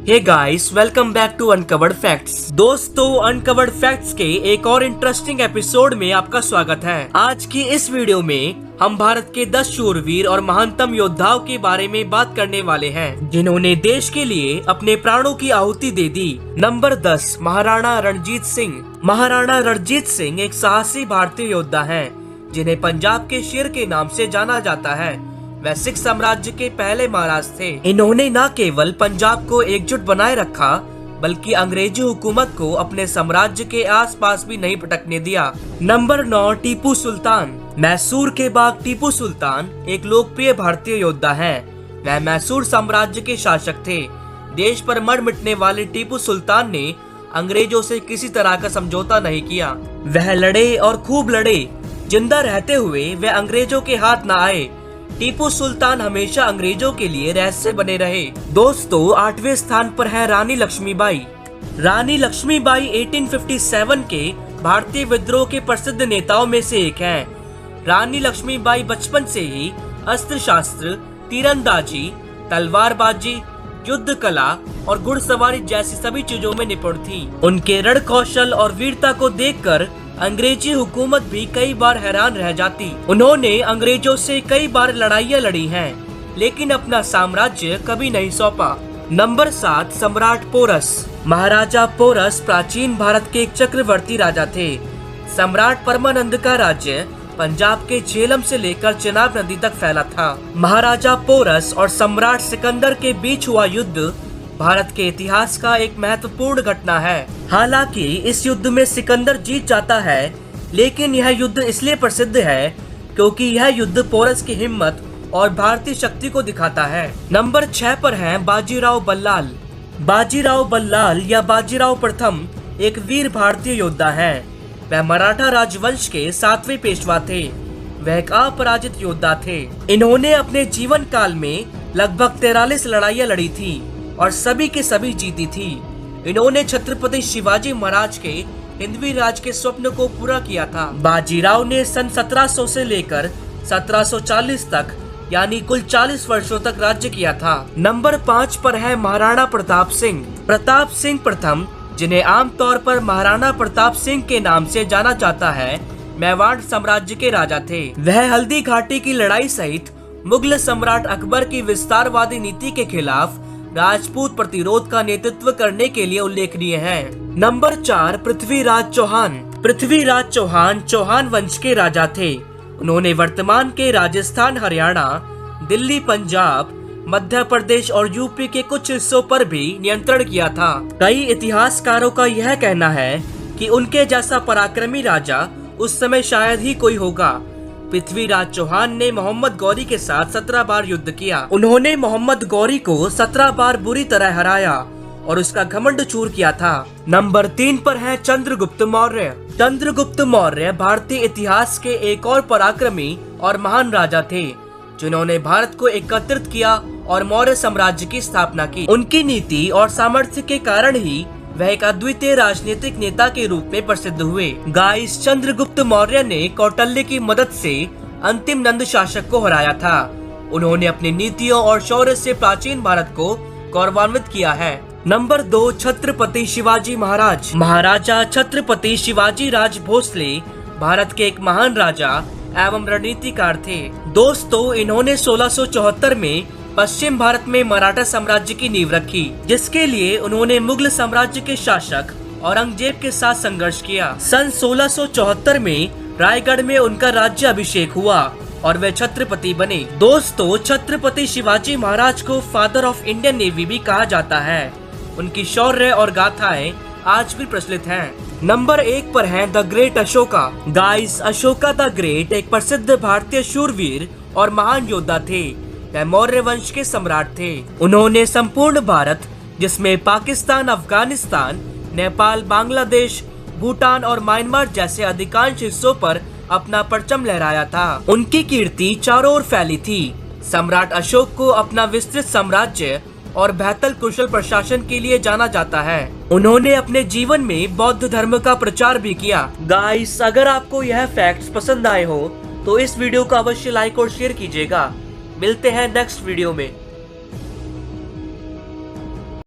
Hey guys, welcome back to uncovered facts. दोस्तों, uncovered facts के एक और इंटरेस्टिंग एपिसोड में आपका स्वागत है। आज की इस वीडियो में हम भारत के 10 शूरवीर और महानतम योद्धाओं के बारे में बात करने वाले हैं, जिन्होंने देश के लिए अपने प्राणों की आहुति दे दी। नंबर 10, महाराणा रणजीत सिंह। महाराणा रणजीत सिंह एक साहसी भारतीय योद्धा हैं, जिन्हें पंजाब के शेर के नाम से जाना जाता है। वह सिख साम्राज्य के पहले महाराज थे। इन्होंने न केवल पंजाब को एकजुट बनाए रखा, बल्कि अंग्रेजी हुकूमत को अपने साम्राज्य के आसपास भी नहीं भटकने दिया। नंबर 9, टीपू सुल्तान। मैसूर के बाग टीपू सुल्तान एक लोकप्रिय भारतीय योद्धा हैं। वह मैसूर साम्राज्य के शासक थे। देश पर मर मिटने वाले टीपू सुल्तान ने अंग्रेजों से किसी तरह का समझौता नहीं किया। वह लड़े और खूब लड़े। जिंदा रहते हुए वह अंग्रेजों के हाथ न आए। टीपू सुल्तान हमेशा अंग्रेजों के लिए रहस्य बने रहे। दोस्तों, 8वें स्थान पर है रानी लक्ष्मीबाई। रानी लक्ष्मीबाई 1857 के भारतीय विद्रोह के प्रसिद्ध नेताओं में से एक हैं। रानी लक्ष्मीबाई बचपन से ही अस्त्र शस्त्र, तीरंदाजी, तलवारबाजी, युद्ध कला और घुड़सवारी जैसी सभी चीजों में निपुण थी। उनके रण कौशल और वीरता को देखकर अंग्रेजी हुकूमत भी कई बार हैरान रह जाती। उन्होंने अंग्रेजों से कई बार लड़ाइयाँ लड़ी हैं, लेकिन अपना साम्राज्य कभी नहीं सौंपा। नंबर 7, सम्राट पोरस। महाराजा पोरस प्राचीन भारत के एक चक्रवर्ती राजा थे। सम्राट परमानंद का राज्य पंजाब के झेलम से लेकर चिनाब नदी तक फैला था। महाराजा पोरस और सम्राट सिकंदर के बीच हुआ युद्ध भारत के इतिहास का एक महत्वपूर्ण घटना है। हालांकि इस युद्ध में सिकंदर जीत जाता है, लेकिन यह युद्ध इसलिए प्रसिद्ध है क्योंकि यह युद्ध पोरस की हिम्मत और भारतीय शक्ति को दिखाता है। नंबर 6 पर है बाजीराव बल्लाल। बाजीराव बल्लाल या बाजीराव प्रथम एक वीर भारतीय योद्धा है। वह मराठा राजवंश के 7वें पेशवा थे। वह एक अपराजित योद्धा थे। इन्होंने अपने जीवन काल में लगभग 43 लड़ाइयाँ लड़ी थी और सभी के सभी जीती थी। इन्होंने छत्रपति शिवाजी महाराज के हिंदवी राज के स्वप्न को पूरा किया था। बाजीराव ने सन 1700 से लेकर 1740 तक यानी कुल 40 वर्षों तक राज्य किया था। नंबर 5 पर है महाराणा प्रताप सिंह। प्रताप सिंह प्रथम, जिन्हें आमतौर पर महाराणा प्रताप सिंह के नाम से जाना जाता है, मेवाड़ साम्राज्य के राजा थे। वह हल्दी घाटी की लड़ाई सहित मुगल सम्राट अकबर की विस्तारवादी नीति के खिलाफ राजपूत प्रतिरोध का नेतृत्व करने के लिए उल्लेखनीय है। नंबर 4, पृथ्वीराज चौहान। पृथ्वीराज चौहान चौहान वंश के राजा थे। उन्होंने वर्तमान के राजस्थान, हरियाणा, दिल्ली, पंजाब, मध्य प्रदेश और यूपी के कुछ हिस्सों पर भी नियंत्रण किया था। कई इतिहासकारों का यह कहना है कि उनके जैसा पराक्रमी राजा उस समय शायद ही कोई होगा। पृथ्वीराज चौहान ने मोहम्मद गौरी के साथ 17 बार युद्ध किया। उन्होंने मोहम्मद गौरी को 17 बार बुरी तरह हराया और उसका घमंड चूर किया था। नंबर 3 पर है चंद्रगुप्त मौर्य। चंद्रगुप्त मौर्य भारतीय इतिहास के एक और पराक्रमी और महान राजा थे, जिन्होंने भारत को एकत्रित किया और मौर्य साम्राज्य की स्थापना की। उनकी नीति और सामर्थ्य के कारण ही वह एक अद्वितीय राजनीतिक नेता के रूप में प्रसिद्ध हुए। गाइस, चंद्रगुप्त मौर्य ने कौटिल्य की मदद से अंतिम नंद शासक को हराया था। उन्होंने अपनी नीतियों और शौर्य से प्राचीन भारत को गौरवान्वित किया है। नंबर 2, छत्रपति शिवाजी महाराज। महाराजा छत्रपति शिवाजी राज भोसले भारत के एक महान राजा एवं रणनीतिकार थे। दोस्तों, इन्होंने 1674 में पश्चिम भारत में मराठा साम्राज्य की नींव रखी, जिसके लिए उन्होंने मुगल साम्राज्य के शासक औरंगजेब के साथ संघर्ष किया। सन 1674 में रायगढ़ में उनका राज्य अभिषेक हुआ और वे छत्रपति बने। दोस्तों, छत्रपति शिवाजी महाराज को फादर ऑफ इंडियन नेवी भी कहा जाता है। उनकी शौर्य और गाथाएं आज भी प्रचलित हैं। नंबर 1 पर है the great Ashoka. Guys, Ashoka the great एक प्रसिद्ध भारतीय शूरवीर और महान योद्धा थे। वह मौर्य वंश के सम्राट थे। उन्होंने संपूर्ण भारत, जिसमें पाकिस्तान, अफगानिस्तान, नेपाल, बांग्लादेश, भूटान और म्यांमार जैसे अधिकांश हिस्सों पर अपना परचम लहराया था। उनकी कीर्ति चारों ओर फैली थी। सम्राट अशोक को अपना विस्तृत साम्राज्य और बेहतर कुशल प्रशासन के लिए जाना जाता है। उन्होंने अपने जीवन में बौद्ध धर्म का प्रचार भी किया। गाइस, अगर आपको यह फैक्ट्स पसंद आए हो तो इस वीडियो को अवश्य लाइक और शेयर कीजिएगा। मिलते हैं नेक्स्ट वीडियो में।